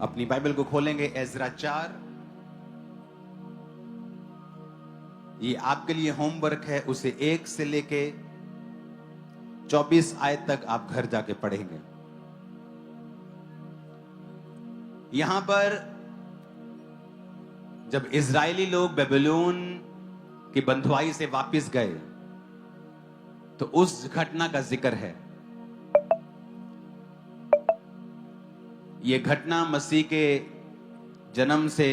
अपनी बाइबल को खोलेंगे एजरा 4। ये आपके लिए होमवर्क है, उसे 1 से लेके 24 आयत तक आप घर जाके पढ़ेंगे। यहां पर जब इजरायली लोग बेबीलोन की बंधुआई से वापस गए तो उस घटना का जिक्र है। यह घटना मसीह के जन्म से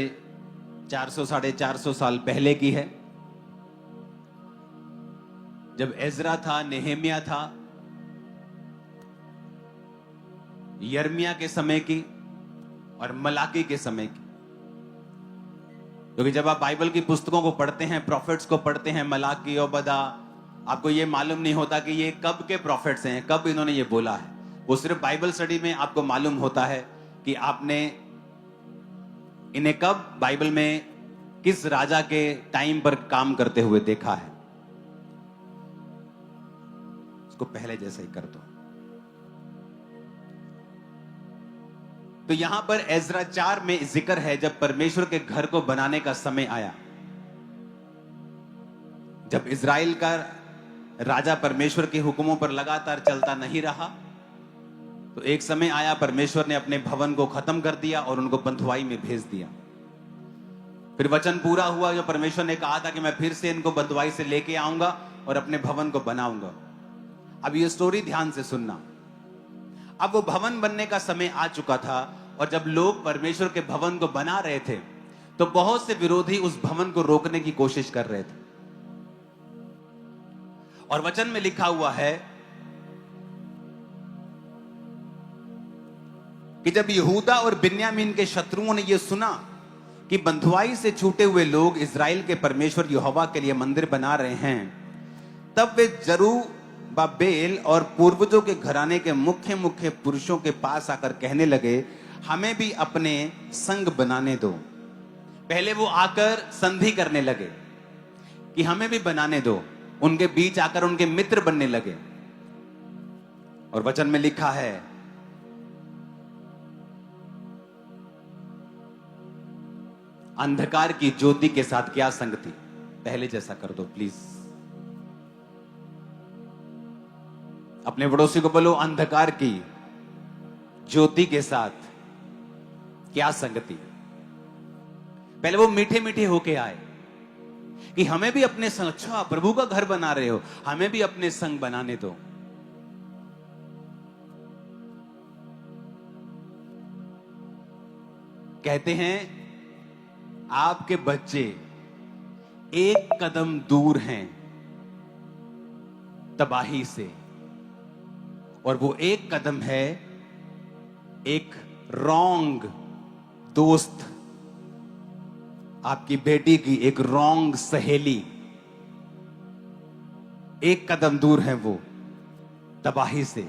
400 साढ़े 400 साल पहले की है, जब एजरा था, नेहेमिया था, यर्मिया के समय की और मलाकी के समय की। क्योंकि जब आप बाइबल की पुस्तकों को पढ़ते हैं, प्रॉफिट्स को पढ़ते हैं, मलाकी और बदा, आपको यह मालूम नहीं होता कि ये कब के प्रॉफिट्स हैं, कब इन्होंने ये बोला है। वो सिर्फ बाइबल स्टडी में आपको मालूम होता है कि आपने इन्हें कब बाइबल में किस राजा के टाइम पर काम करते हुए देखा है। उसको पहले जैसा ही कर दो। तो यहां पर एजरा 4 में जिक्र है जब परमेश्वर के घर को बनाने का समय आया, जब इजराइल का राजा परमेश्वर के हुक्मों पर लगातार चलता नहीं रहा, तो एक समय आया परमेश्वर ने अपने भवन को खत्म कर दिया और उनको बंधुआई में भेज दिया। फिर वचन पूरा हुआ जो परमेश्वर ने कहा था कि मैं फिर से इनको बंधुआई से लेके आऊंगा और अपने भवन को बनाऊंगा। अब ये स्टोरी ध्यान से सुनना। अब वो भवन बनने का समय आ चुका था और जब लोग परमेश्वर के भवन को बना रहे थे तो बहुत से विरोधी उस भवन को रोकने की कोशिश कर रहे थे। और वचन में लिखा हुआ है कि जब यहूदा और बिन्यामीन के शत्रुओं ने यह सुना कि बंधुआई से छूटे हुए लोग इजराइल के परमेश्वर यहोवा के लिए मंदिर बना रहे हैं, तब वे जरूब्बाबेल और पूर्वजों के घराने के मुख्य मुख्य पुरुषों के पास आकर कहने लगे, हमें भी अपने संग बनाने दो। पहले वो आकर संधि करने लगे कि हमें भी बनाने दो, उनके बीच आकर उनके मित्र बनने लगे। और वचन में लिखा है, अंधकार की ज्योति के साथ क्या संगति। पहले जैसा कर दो प्लीज। अपने पड़ोसी को बोलो, अंधकार की ज्योति के साथ क्या संगति। पहले वो मीठे मीठे होके आए कि हमें भी अपने संग, अच्छा प्रभु का घर बना रहे हो, हमें भी अपने संग बनाने दो। कहते हैं आपके बच्चे एक कदम दूर हैं तबाही से, और वो एक कदम है एक रॉन्ग दोस्त, आपकी बेटी की एक रॉन्ग सहेली। एक कदम दूर है वो तबाही से।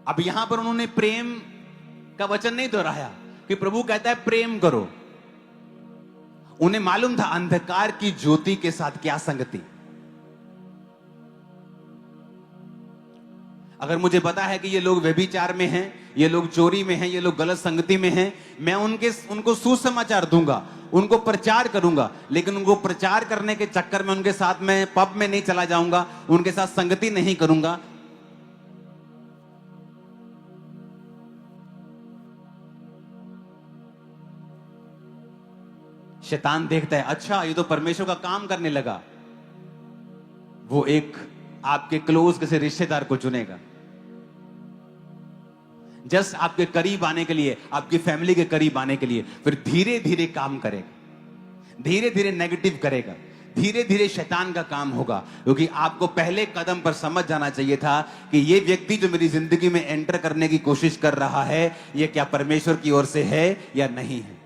अब यहां पर उन्होंने प्रेम का वचन नहीं दोहराया कि प्रभु कहता है प्रेम करो। उन्हें मालूम था अंधकार की ज्योति के साथ क्या संगति। अगर मुझे पता है कि ये लोग व्यभिचार में हैं, ये लोग चोरी में हैं, ये लोग गलत संगति में हैं, मैं उनको सुसमाचार दूंगा, उनको प्रचार करूंगा, लेकिन उनको प्रचार करने के चक्कर में उनके साथ मैं पब में नहीं चला जाऊंगा, उनके साथ संगति नहीं करूंगा। शैतान देखता है, अच्छा ये तो परमेश्वर का काम करने लगा, वो एक आपके क्लोज किसी रिश्तेदार को चुनेगा, जस्ट आपके करीब आने के लिए, आपकी फैमिली के करीब आने के लिए। फिर धीरे धीरे काम करेगा, धीरे धीरे नेगेटिव करेगा, धीरे धीरे शैतान का काम होगा। क्योंकि आपको पहले कदम पर समझ जाना चाहिए था कि ये व्यक्ति जो मेरी जिंदगी में एंटर करने की कोशिश कर रहा है, ये क्या परमेश्वर की ओर से है या नहीं है।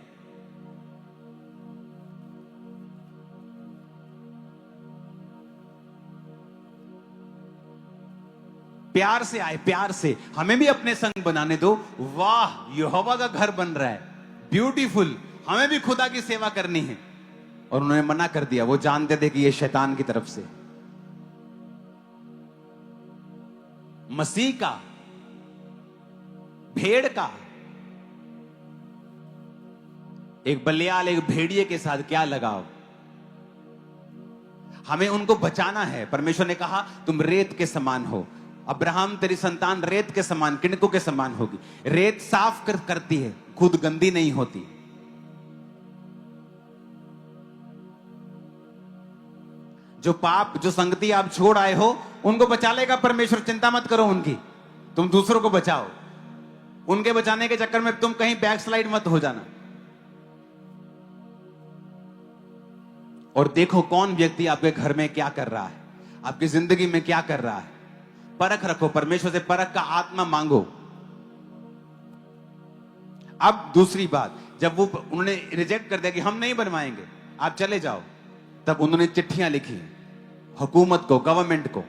प्यार से आए, प्यार से, हमें भी अपने संग बनाने दो। वाह, यहोवा का घर बन रहा है, ब्यूटीफुल, हमें भी खुदा की सेवा करनी है। और उन्होंने मना कर दिया। वो जानते थे कि ये शैतान की तरफ से। मसीह का, भेड़ का। एक बलियाल, एक भेड़िए के साथ क्या लगाव? हमें उनको बचाना है। परमेश्वर ने कहा तुम रेत के समान हो। अब्राहम, तेरी संतान रेत के समान, किणकों के समान होगी। रेत साफ करती है, खुद गंदी नहीं होती। जो पाप, जो संगति आप छोड़ आए हो, उनको बचा लेगा परमेश्वर। चिंता मत करो उनकी, तुम दूसरों को बचाओ। उनके बचाने के चक्कर में तुम कहीं बैकस्लाइड मत हो जाना। और देखो कौन व्यक्ति आपके घर में क्या कर रहा है, आपकी जिंदगी में क्या कर रहा है। परख रखो, परमेश्वर से परख का आत्मा मांगो। अब दूसरी बात, जब वो उन्होंने रिजेक्ट कर दिया कि हम नहीं बनवाएंगे, आप चले जाओ, तब उन्होंने चिट्ठियां लिखी हुकूमत को, गवर्नमेंट को।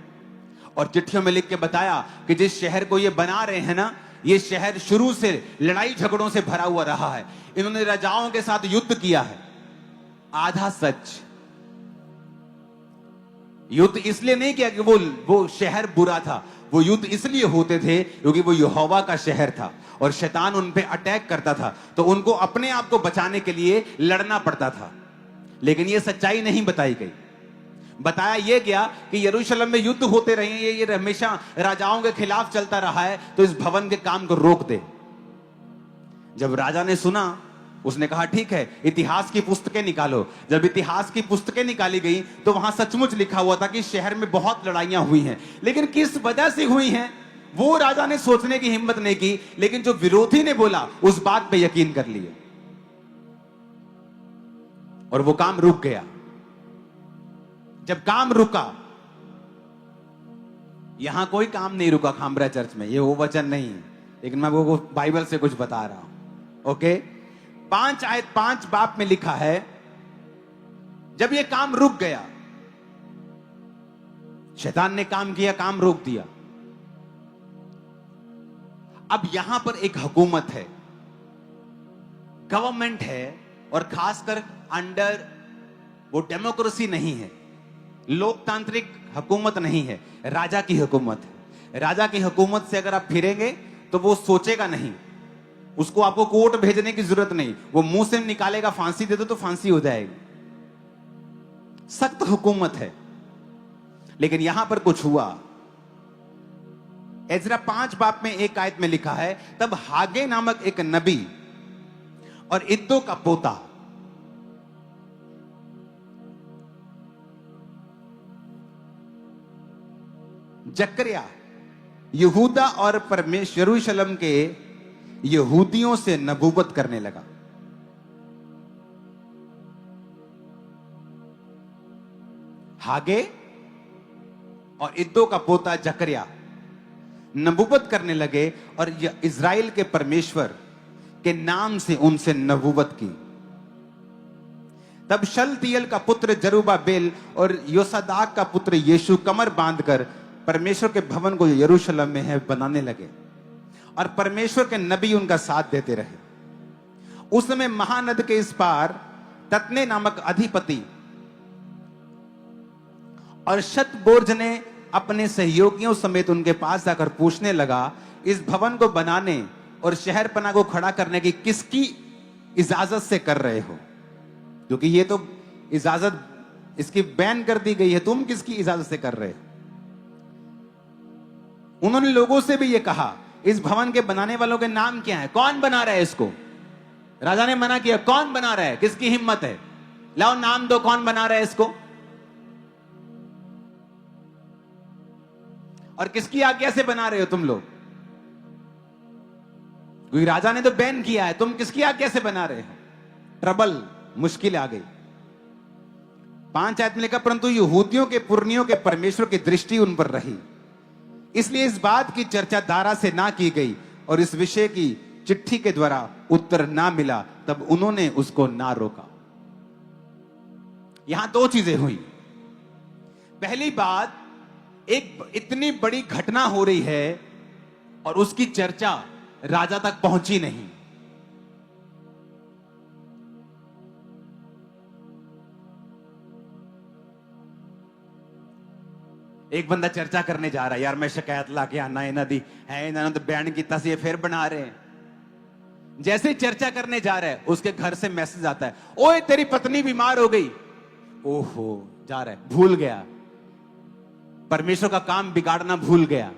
और चिट्ठियों में लिख के बताया कि जिस शहर को ये बना रहे हैं ना, ये शहर शुरू से लड़ाई झगड़ों से भरा हुआ रहा है। इन्होंने राजाओं के साथ युद्ध किया है। आधा सच। युद्ध इसलिए नहीं किया कि वो शहर बुरा था, वो युद्ध इसलिए होते थे क्योंकि वो यहोवा का शहर था और शैतान उन पे अटैक करता था, तो उनको अपने आप को बचाने के लिए लड़ना पड़ता था। लेकिन ये सच्चाई नहीं बताई गई। बताया यह गया कि यरूशलेम में युद्ध होते रहे, ये हमेशा राजाओं के खिलाफ चलता रहा है, तो इस भवन के काम को रोक दे। जब राजा ने सुना, उसने कहा ठीक है, इतिहास की पुस्तकें निकालो। जब इतिहास की पुस्तकें निकाली गई तो वहां सचमुच लिखा हुआ था कि शहर में बहुत लड़ाइयां हुई हैं। लेकिन किस वजह से हुई हैं वो राजा ने सोचने की हिम्मत नहीं की। लेकिन जो विरोधी ने बोला उस बात पे यकीन कर लिया और वो काम रुक गया। जब काम रुका, यहां कोई काम नहीं रुका खामरा चर्च में, ये वो वचन नहीं है, लेकिन मैं वो बाइबल से कुछ बता रहा हूं। ओके, 5 आयत 5 बाप में लिखा है, जब ये काम रुक गया, शैतान ने काम किया, काम रोक दिया। अब यहां पर एक हुकूमत है, गवर्नमेंट है, और खासकर अंडर वो डेमोक्रेसी नहीं है, लोकतांत्रिक हुकूमत नहीं है, राजा की हुकूमत है। राजा की हुकूमत से अगर आप फिरेंगे तो वो सोचेगा नहीं, उसको आपको कोर्ट भेजने की जरूरत नहीं, वो मुंह से निकालेगा फांसी दे दो तो फांसी हो जाएगी। सख्त हुकूमत है। लेकिन यहां पर कुछ हुआ। एजरा 5 बाप में 1 आयत में लिखा है, तब हागे नामक एक नबी और इद्दो का पोता जकरिया यहूदा और यरूशलेम के यहूदियों से नबूवत करने लगा। हागे और इद्दो का पोता जकरिया नबूवत करने लगे और इज़राइल के परमेश्वर के नाम से उनसे नबूवत की। तब शलतियल का पुत्र जरुब्बाबेल और योसादाक का पुत्र यीशु कमर बांधकर परमेश्वर के भवन को यरूशलेम में है बनाने लगे, और परमेश्वर के नबी उनका साथ देते रहे। उस समय महानद के इस पार तत्ने नामक अधिपति और शतबोर्ज ने अपने सहयोगियों समेत उनके पास जाकर पूछने लगा, इस भवन को बनाने और शहरपना को खड़ा करने की किसकी इजाजत से कर रहे हो? क्योंकि ये तो इजाजत इसकी बैन कर दी गई है, तुम किसकी इजाजत से कर रहे हो? उन्होंने लोगों से भी ये कहा, इस भवन के बनाने वालों के नाम क्या है? कौन बना रहा है इसको? राजा ने मना किया, कौन बना रहा है? किसकी हिम्मत है? लाओ नाम दो, कौन बना रहा है इसको? और किसकी आज्ञा से बना रहे हो तुम लोग? क्योंकि राजा ने तो बैन किया है, तुम किसकी आज्ञा से बना रहे हो? ट्रबल, मुश्किल आ गई। 5 आयत में लिखा, परंतु यहूदियों के पुरनियों के परमेश्वर की दृष्टि उन पर रही, इसलिए इस बात की चर्चा दारा से ना की गई और इस विषय की चिट्ठी के द्वारा उत्तर ना मिला, तब उन्होंने उसको ना रोका। यहां 2 चीजें हुई। पहली बात, एक इतनी बड़ी घटना हो रही है और उसकी चर्चा राजा तक पहुंची नहीं। एक बंदा चर्चा करने जा रहा है, यार मैं शिकायत ला के आना इन्हों दी है, इन्होंने तो बयान किया ये फिर बना रहे हैं। जैसे चर्चा करने जा रहा है उसके घर से मैसेज आता है, ओए तेरी पत्नी बीमार हो गई। ओहो, जा रहा है, भूल गया, परमेश्वर का काम बिगाड़ना भूल गया।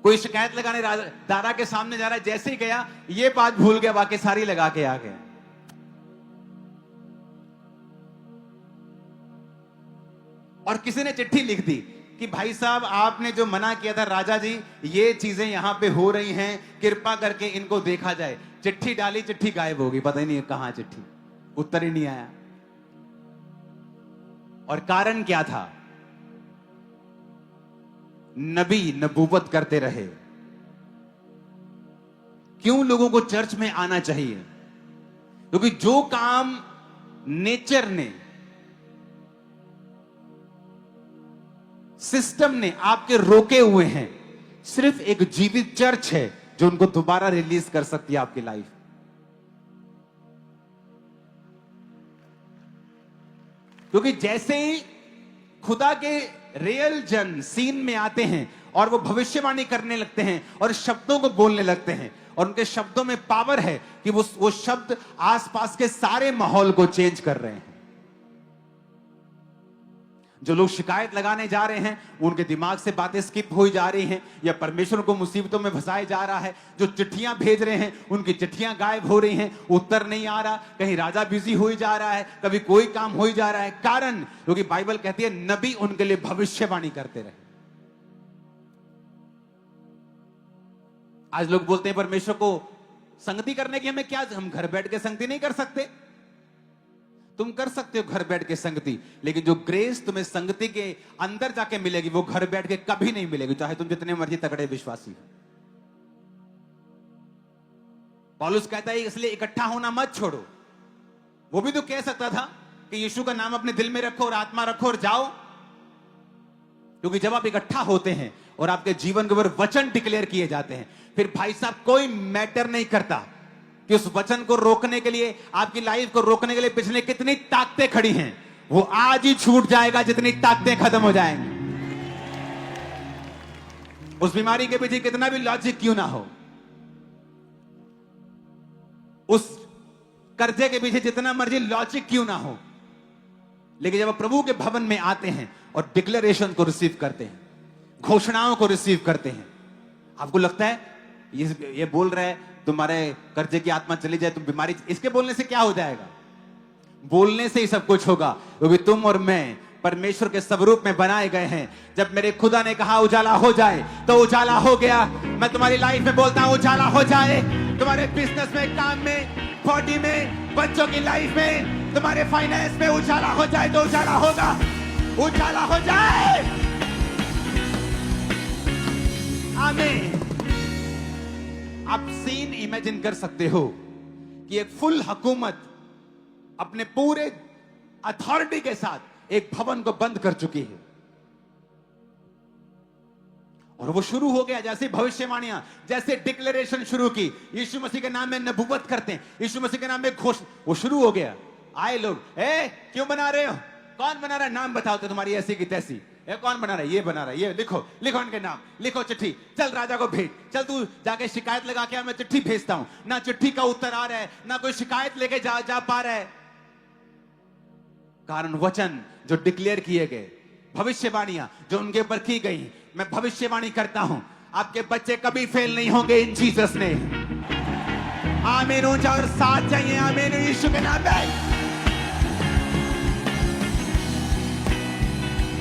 कोई शिकायत लगाने दारा के सामने जा रहा है, जैसे ही गया ये बात भूल गया, बाकी सारी लगा के आ गया। और किसी ने चिट्ठी लिख दी कि भाई साहब आपने जो मना किया था राजा जी, ये चीजें यहां पे हो रही हैं, कृपा करके इनको देखा जाए। चिट्ठी डाली, चिट्ठी गायब हो गई, पता ही नहीं कहां चिट्ठी, उत्तर ही नहीं आया। और कारण क्या था? नबी नबूवत करते रहे। क्यों लोगों को चर्च में आना चाहिए? क्योंकि जो काम नेचर ने, सिस्टम ने आपके रोके हुए हैं, सिर्फ एक जीवित चर्च है जो उनको दोबारा रिलीज कर सकती है आपकी लाइफ। क्योंकि जैसे ही खुदा के रियल जन सीन में आते हैं और वो भविष्यवाणी करने लगते हैं और शब्दों को बोलने लगते हैं, और उनके शब्दों में पावर है कि वो शब्द आसपास के सारे माहौल को चेंज कर रहे हैं। जो लोग शिकायत लगाने जा रहे हैं उनके दिमाग से बातें स्किप हो जा रही हैं, या परमेश्वर को मुसीबतों में फंसाया जा रहा है। जो चिट्ठियां भेज रहे हैं उनकी चिट्ठियां गायब हो रही हैं, उत्तर नहीं आ रहा, कहीं राजा बिजी हो ही जा रहा है, कभी कोई काम हो ही जा रहा है। कारण क्योंकि बाइबल कहती है नबी उनके लिए भविष्यवाणी करते रहे। आज लोग बोलते हैं परमेश्वर को संगति करने की हमें क्या, हम घर बैठ के संगति नहीं कर सकते। तुम कर सकते हो घर बैठ के संगति, लेकिन जो ग्रेस तुम्हें संगति के अंदर जाके मिलेगी वो घर बैठ के कभी नहीं मिलेगी, चाहे तुम जितने मर्जी तगड़े विश्वासी हो। पौलुस कहता है इसलिए इकट्ठा होना मत छोड़ो। वो भी तो कह सकता था कि यीशु का नाम अपने दिल में रखो और आत्मा रखो और जाओ। क्योंकि जब आप इकट्ठा होते हैं और आपके जीवन के ऊपर वचन डिक्लेयर किए जाते हैं, फिर भाई साहब कोई मैटर नहीं करता कि उस वचन को रोकने के लिए, आपकी लाइफ को रोकने के लिए पिछले कितनी ताकतें खड़ी हैं, वो आज ही छूट जाएगा जितनी ताकतें खत्म हो जाएंगी। उस बीमारी के पीछे कितना भी लॉजिक क्यों ना हो, उस कर्जे के पीछे जितना मर्जी लॉजिक क्यों ना हो, लेकिन जब आप प्रभु के भवन में आते हैं और डिक्लेरेशन को रिसीव करते हैं, घोषणाओं को रिसीव करते हैं, आपको लगता है ये बोल रहा है तुम्हारे कर्जे की आत्मा चली जाए, तुम बीमारी, इसके बोलने से क्या हो जाएगा? बोलने से ही सब कुछ होगा। क्योंकि तुम और मैं परमेश्वर के स्वरूप में बनाए गए हैं। जब मेरे खुदा ने कहा उजाला हो जाए तो उजाला हो गया। मैं तुम्हारी लाइफ में बोलता हूं उजाला हो जाए, तुम्हारे बिजनेस में, काम में, बॉडी में, बच्चों की लाइफ में, तुम्हारे फाइनेंस में उजाला हो जाए तो उजाला होगा। उजाला हो जाए। आमीन। आप सीन इमेजिन कर सकते हो कि एक फुल हुकूमत अपने पूरे अथॉरिटी के साथ एक भवन को बंद कर चुकी है, और वो शुरू हो गया। जैसे भविष्यवाणियां, जैसे डिक्लेरेशन शुरू की, यीशु मसीह के नाम में नबूवत करते हैं, यीशु मसीह के नाम में घोषणा, वो शुरू हो गया। आए लोग, क्यों बना रहे हो? कौन बना रहा है? नाम बताओ तो तुम्हारी ऐसी की तैसी। कौन बना रहा है? ये बना रहा है, ये लिखो, लिखो इनके नाम, लिखो चिट्ठी, चल राजा को भेज, चल तू जाके शिकायत लगा के, मैं चिट्ठी भेजता हूं। ना चिट्ठी का उत्तर आ रहा है, ना कोई शिकायत लेके जा पा रहा है। कारण वचन जो डिक्लेयर किए गए, भविष्यवाणियां जो उनके ऊपर की गई, मैं भविष्यवाणी करता हूं आपके बच्चे कभी फेल नहीं होंगे इन जीसस ने। आमीन। ऊंचा और साथ चाहिए। आमीन। यीशु के नाम में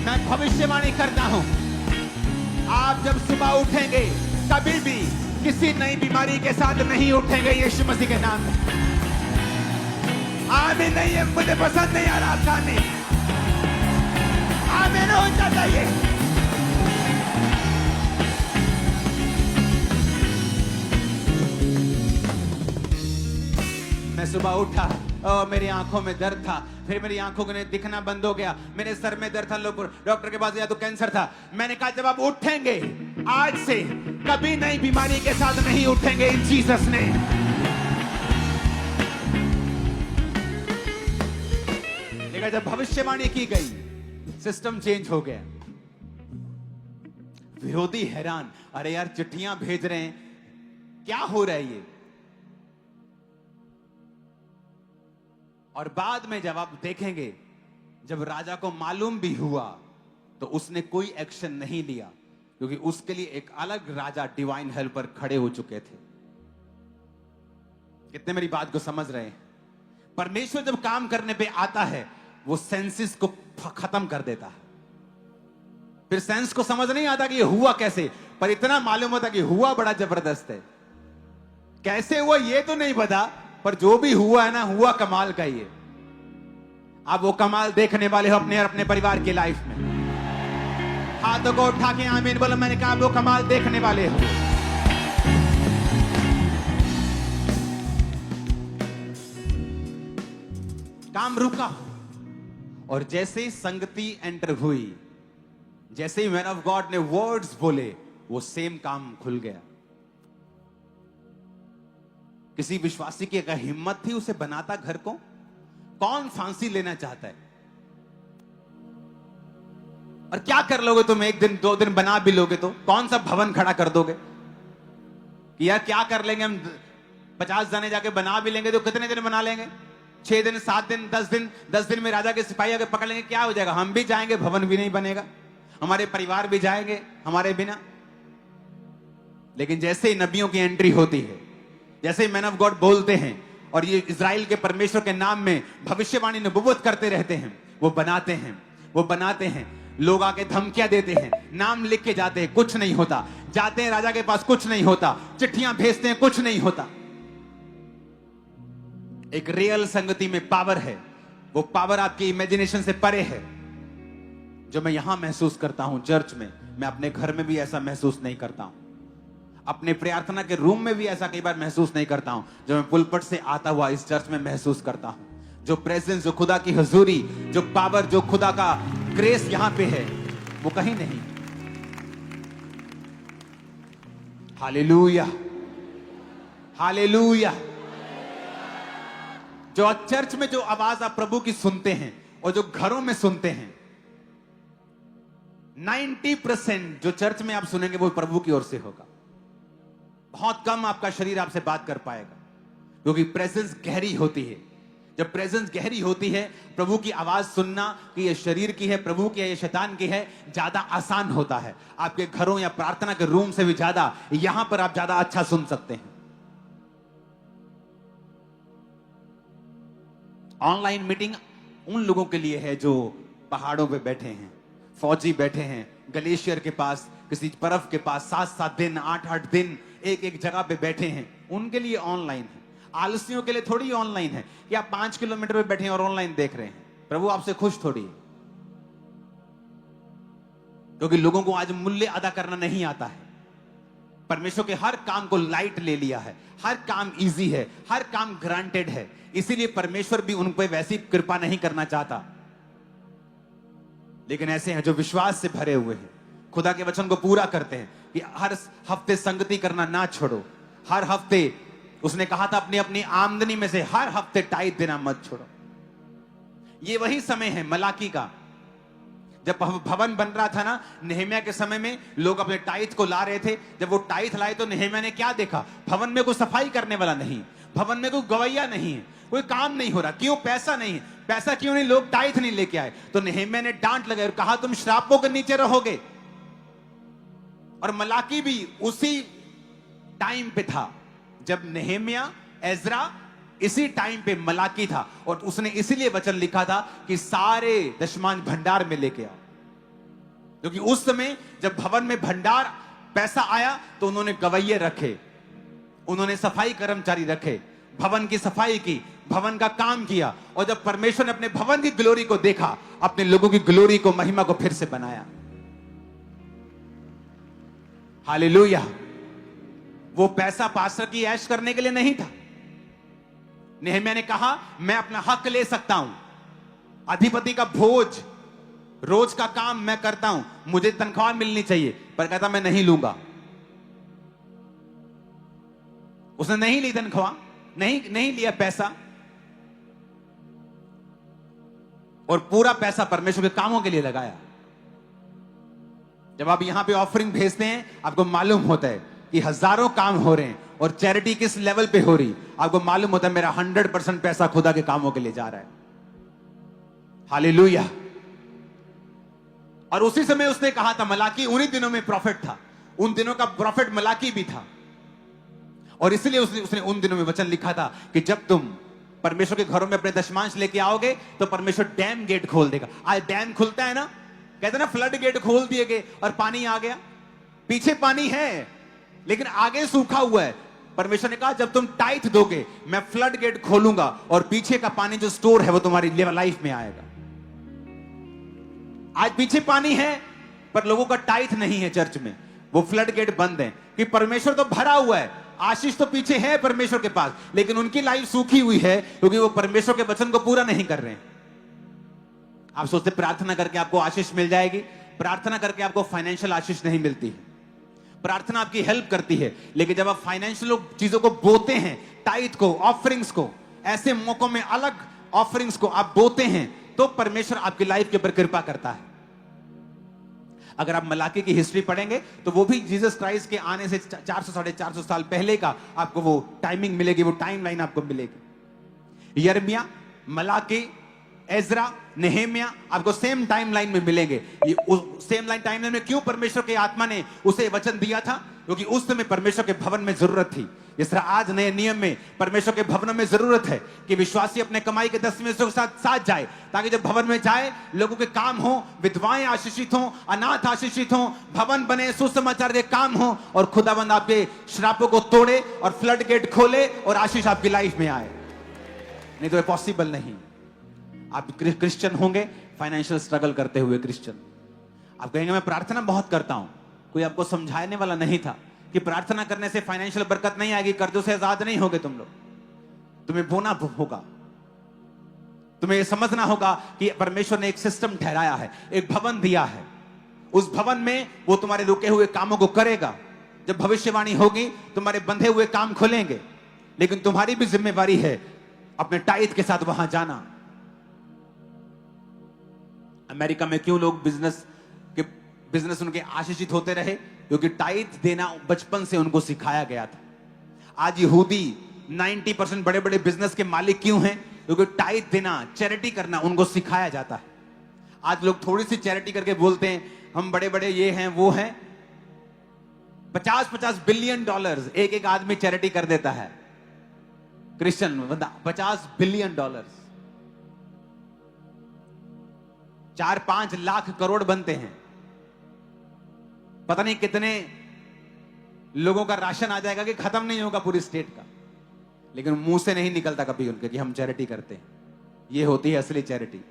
मैं भविष्यवाणी करता हूं, आप जब सुबह उठेंगे कभी भी किसी नई बीमारी के साथ नहीं उठेंगे यीशु मसीह के नाम में। आमीन। नहीं है, मुझे पसंद नहीं आ रहा गाने। आमीन। हो जाता है। मैं सुबह उठा, मेरी आंखों में दर्द था, फिर मेरी आंखों को दिखना बंद हो गया, मेरे सर में दर्द था, डॉक्टर के पास गया तो कैंसर था। मैंने कहा जब आप उठेंगे आज से कभी नई बीमारी के साथ नहीं उठेंगे इन जीसस ने। देखा, जब भविष्यवाणी की गई, सिस्टम चेंज हो गया। विरोधी हैरान, अरे यार चिट्ठियां भेज रहे हैं, क्या हो रहा है ये। और बाद में जब आप देखेंगे, जब राजा को मालूम भी हुआ तो उसने कोई एक्शन नहीं लिया, क्योंकि उसके लिए एक अलग राजा डिवाइन हेल्पर खड़े हो चुके थे। कितने मेरी बात को समझ रहे हैं? परमेश्वर जब काम करने पे आता है, वो सेंसेस को खत्म कर देता है। फिर सेंस को समझ नहीं आता कि ये हुआ कैसे, पर इतना मालूम होता कि हुआ बड़ा जबरदस्त है। कैसे हुआ ये तो नहीं पता, पर जो भी हुआ है ना, हुआ कमाल का ही है। आप वो कमाल देखने वाले हो अपने और अपने परिवार की लाइफ में। हाथों को उठा के आमीन बोलो। मैंने कहा वो कमाल देखने वाले हो। काम रुका, और जैसे ही संगति एंटर हुई, जैसे ही मैन ऑफ गॉड ने वर्ड्स बोले, वो सेम काम खुल गया। किसी विश्वासी की अगर हिम्मत थी, उसे बनाता घर को। कौन फांसी लेना चाहता है? और क्या कर लोगे तुम? एक दिन 2 दिन बना भी लोगे तो कौन सा भवन खड़ा कर दोगे कि यार क्या कर लेंगे हम? 50 जने जाके बना भी लेंगे तो कितने दिन बना लेंगे? 6 दिन, 7 दिन, 10 दिन। 10 दिन में राजा के सिपाही अगर पकड़ लेंगे, क्या हो जाएगा? हम भी जाएंगे, भवन भी नहीं बनेगा, हमारे परिवार भी जाएंगे हमारे बिना। लेकिन जैसे ही नबियों की एंट्री होती है, जैसे ही मैन ऑफ गॉड बोलते हैं, और ये इजराइल के परमेश्वर के नाम में भविष्यवाणी नबुव्वत करते रहते हैं, वो बनाते हैं, वो बनाते हैं। लोग आके धमकियां देते हैं, नाम लिख के जाते हैं, कुछ नहीं होता। जाते हैं राजा के पास, कुछ नहीं होता। चिट्ठियां भेजते हैं, कुछ नहीं होता। एक रियल संगति में पावर है। वो पावर आपकी इमेजिनेशन से परे है, जो मैं यहां महसूस करता हूं चर्च में। मैं अपने घर में भी ऐसा महसूस नहीं करता हूं, अपने प्रार्थना के रूम में भी ऐसा कई बार महसूस नहीं करता हूं, जो मैं पुलपट से आता हुआ इस चर्च में महसूस करता हूं। जो प्रेजेंस, जो खुदा की हुजूरी, जो पावर, जो खुदा का ग्रेस यहां पे है, वो कहीं नहीं। Hallelujah, hallelujah. जो चर्च में जो आवाज आप प्रभु की सुनते हैं और जो घरों में सुनते हैं, 90% जो चर्च में आप सुनेंगे वो प्रभु की ओर से होगा। बहुत कम आपका शरीर आपसे बात कर पाएगा, क्योंकि प्रेजेंस गहरी होती है। जब प्रेजेंस गहरी होती है, प्रभु की आवाज सुनना कि ये शरीर की है, प्रभु की है, ये शैतान की है, ज्यादा आसान होता है। आपके घरों या प्रार्थना के रूम से भी ज्यादा यहां पर आप ज्यादा अच्छा सुन सकते हैं। ऑनलाइन मीटिंग उन लोगों के लिए है जो पहाड़ों पे बैठे हैं, फौजी बैठे हैं ग्लेशियर के पास, किसी बर्फ के पास 7-7 दिन, 8-8 दिन एक जगह पे बैठे हैं, उनके लिए ऑनलाइन है। आलसियों के लिए थोड़ी ऑनलाइन है कि आप 5 किलोमीटर पे बैठे हैं और ऑनलाइन देख रहे हैं। प्रभु आपसे खुश थोड़ी है, क्योंकि लोगों को आज मूल्य अदा करना नहीं आता है। परमेश्वर के हर काम को लाइट ले लिया है, हर काम इजी है, हर काम ग्रांटेड है। इसीलिए परमेश्वर भी उन पर वैसी कृपा नहीं करना चाहता। लेकिन ऐसे हैं जो विश्वास से भरे हुए हैं, खुदा के वचन को पूरा करते हैं कि हर हफ्ते संगति करना ना छोड़ो। हर हफ्ते उसने कहा था अपनी अपनी आमदनी में से हर हफ्ते टाइट देना मत छोड़ो। ये वही समय है मलाकी का, जब भवन बन रहा था ना, नेहमिया के समय में लोग अपने टाइट को ला रहे थे। जब वो टाइट लाए तो नेहमिया ने क्या देखा? भवन में कोई सफाई करने वाला नहीं, भवन में कोई गवैया नहीं है, कोई काम नहीं हो रहा। क्यों? पैसा नहीं है। पैसा क्यों नहीं? लोग टाइट नहीं लेके आए। तो नेहमिया ने डांट लगाई और कहा तुम श्रापों के नीचे रहोगे। और मलाकी भी उसी टाइम पे था जब नेहमिया, एजरा, इसी टाइम पे मलाकी था। और उसने इसीलिए वचन लिखा था कि सारे दशमांश भंडार में लेके आओ, क्योंकि उस समय जब भवन में भंडार पैसा आया तो उन्होंने गवैये रखे, उन्होंने सफाई कर्मचारी रखे, भवन की सफाई की, भवन का काम किया। और जब परमेश्वर ने अपने भवन की ग्लोरी को देखा, अपने लोगों की ग्लोरी को, महिमा को फिर से बनाया। हालेलुया। वो पैसा पास्टर की ऐश करने के लिए नहीं था। नेहमिया ने कहा मैं अपना हक ले सकता हूं, अधिपति का भोज, रोज का काम मैं करता हूं, मुझे तनख्वाह मिलनी चाहिए। पर कहता मैं नहीं लूंगा। उसने नहीं ली तनख्वाह, नहीं लिया पैसा। और पूरा पैसा परमेश्वर के कामों के लिए लगाया। जब आप यहां पे ऑफरिंग भेजते हैं, आपको मालूम होता है कि हजारों काम हो रहे हैं और चैरिटी किस लेवल पे हो रही, आपको मालूम होता है मेरा 100% पैसा खुदा के कामों के लिए जा रहा है। हालेलुया। और उसी समय उसने कहा था, मलाकी उन्हीं दिनों में प्रॉफिट था, उन दिनों का प्रॉफिट मलाकी भी था, और इसलिए उसने उन दिनों में वचन लिखा था कि जब तुम परमेश्वर के घरों में अपने दशमांश लेके आओगे तो परमेश्वर डैम गेट खोल देगा। आज डैम खुलता है ना, कहते ना फ्लड गेट खोल दिए गए और पानी आ गया। पीछे पानी है लेकिन आगे सूखा हुआ है। परमेश्वर ने कहा जब तुम टाइट दोगे मैं फ्लड गेट खोलूंगा और पीछे का पानी जो स्टोर है वो तुम्हारी लाइफ में आएगा। आज पीछे पानी है पर लोगों का टाइट नहीं है चर्च में, वो फ्लड गेट बंद है कि परमेश्वर तो भरा हुआ है, आशीष तो पीछे है परमेश्वर के पास, लेकिन उनकी लाइफ सूखी हुई है क्योंकि वो परमेश्वर के वचन को पूरा नहीं कर रहे हैं। आप सोचते प्रार्थना करके आपको आशीष मिल जाएगी, प्रार्थना करके आपको फाइनेंशियल आशीष नहीं मिलती है। प्रार्थना आपकी हेल्प करती है, लेकिन जब आप फाइनेंशियल चीजों को बोते हैं, टाइट को, ऑफरिंग्स को, ऐसे मौकों में अलग ऑफरिंग्स को आप बोते हैं तो परमेश्वर आपकी लाइफ के ऊपर कृपा करता है। अगर आप मलाकी की हिस्ट्री पढ़ेंगे तो वो भी जीसस क्राइस्ट के आने से 400-450 साल पहले का आपको वो टाइमिंग मिलेगी, वो टाइमलाइन आपको मिलेगी। यिर्मयाह, मलाकी, एजरा, नेहेमिया आपको सेम टाइमलाइन में मिलेंगे। ये सेम टाइमलाइन में क्यों परमेश्वर की आत्मा ने उसे वचन दिया था? क्योंकि उस समय परमेश्वर के भवन में जरूरत थी। जिस तरह आज नए नियम में परमेश्वर के भवन में जरूरत है कि विश्वासी अपने कमाई के 10वें के साथ जाए, ताकि जब भवन में जाए लोगों के काम हो, विधवाएं आशीषित हो, अनाथ आशीषित हो, भवन बने, सुसमाचार के काम हो, और खुदावंद आपके श्रापों को तोड़े और फ्लड गेट खोले और आशीष आपकी लाइफ में आए। नहीं तो ये पॉसिबल नहीं। आप क्रिश्चियन होंगे, फाइनेंशियल स्ट्रगल करते हुए क्रिश्चियन, आप कहेंगे मैं प्रार्थना बहुत करता हूं। कोई आपको समझाने वाला नहीं था कि प्रार्थना करने से फाइनेंशियल बरकत नहीं आएगी, कर्जों से आजाद नहीं होगे तुम लोग। तुम्हें बोना होगा, तुम्हें यह समझना होगा कि परमेश्वर ने एक सिस्टम ठहराया है, एक भवन दिया है, उस भवन में वो तुम्हारे रुके हुए कामों को करेगा। जब भविष्यवाणी होगी तुम्हारे बंधे हुए काम खुलेंगे, लेकिन तुम्हारी भी जिम्मेवारी है अपने टाइट के साथ वहां जाना। अमेरिका में क्यों लोग बिजनेस उनके आशीषित होते रहे? क्योंकि टाइट देना बचपन से उनको सिखाया गया था। आज यहूदी 90% बड़े बड़े बिजनेस के मालिक क्यों हैं? क्योंकि टाइट देना, चैरिटी करना उनको सिखाया जाता है। आज लोग थोड़ी सी चैरिटी करके बोलते हैं हम बड़े बड़े ये हैं वो हैं। 50-50 बिलियन डॉलर्स एक एक आदमी चैरिटी कर देता है। क्रिश्चियन बंदा 50 बिलियन डॉलर्स, 4-5 लाख करोड़ बनते हैं। पता नहीं कितने लोगों का राशन आ जाएगा कि खत्म नहीं होगा पूरी स्टेट का, लेकिन मुंह से नहीं निकलता कभी उनके कि हम चैरिटी करते हैं। ये होती है असली चैरिटी।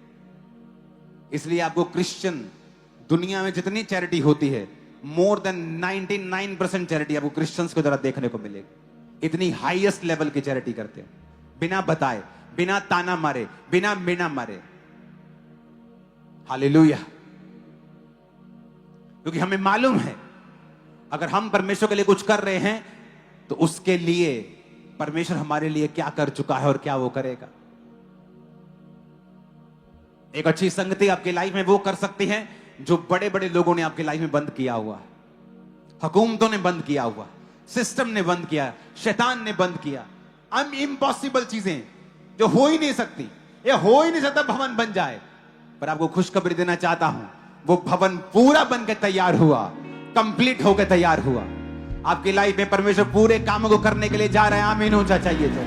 इसलिए आपको क्रिश्चियन दुनिया में जितनी चैरिटी होती है, मोर देन 99% चैरिटी आपको क्रिश्चियंस के द्वारा देखने को मिलेगी। इतनी हाईएस्ट लेवल की चैरिटी करते हैं, बिना बताए, बिना ताना मारे, बिना मीना मारे। हालेलुया। क्योंकि हमें मालूम है अगर हम परमेश्वर के लिए कुछ कर रहे हैं तो उसके लिए परमेश्वर हमारे लिए क्या कर चुका है और क्या वो करेगा। एक अच्छी संगति आपकी लाइफ में वो कर सकती है जो बड़े बड़े लोगों ने आपकी लाइफ में बंद किया हुआ है। हुकूमतों ने बंद किया हुआ, सिस्टम ने बंद किया, शैतान ने बंद किया। इम्पॉसिबल चीजें जो हो ही नहीं सकती, ये हो ही नहीं सकता भवन बन जाए। पर आपको खुशखबरी देना चाहता हूं, वो भवन पूरा बन के तैयार हुआ, कंप्लीट होकर तैयार हुआ। आपकी लाइफ में परमेश्वर पूरे कामों को करने के लिए जा रहे हैं। आमीन होना चाहिए। तो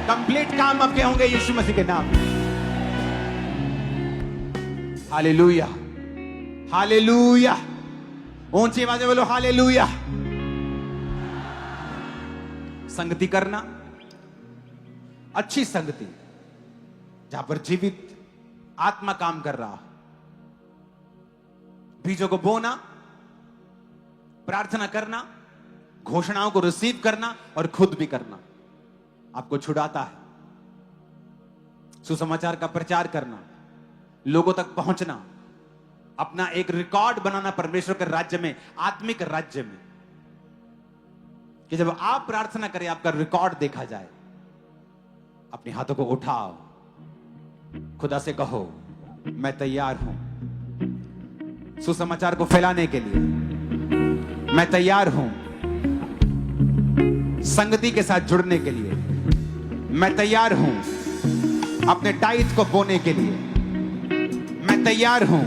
कंप्लीट काम आपके होंगे यीशु मसीह के नाम में। Hallelujah, hallelujah. ऊंची आवाज में बोलो हालेलुया। संगति करना, अच्छी संगति जहां पर जीवित आत्मा काम कर रहा, बीजों को बोना, प्रार्थना करना, घोषणाओं को रिसीव करना और खुद भी करना आपको छुड़ाता है। सुसमाचार का प्रचार करना, लोगों तक पहुंचना, अपना एक रिकॉर्ड बनाना परमेश्वर के राज्य में, आत्मिक राज्य में, कि जब आप प्रार्थना करें आपका रिकॉर्ड देखा जाए। अपने हाथों को उठाओ। खुदा से कहो, मैं तैयार हूं सुसमाचार को फैलाने के लिए। मैं तैयार हूं संगति के साथ जुड़ने के लिए। मैं तैयार हूं अपने टाइट को बोने के लिए। मैं तैयार हूं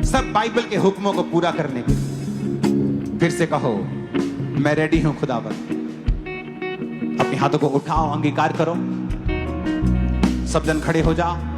सब बाइबल के हुक्मों को पूरा करने के लिए। फिर से कहो, मैं रेडी हूं खुदावंद। अपने हाथों को उठाओ, अंगीकार करो। सब जन खड़े हो जाओ।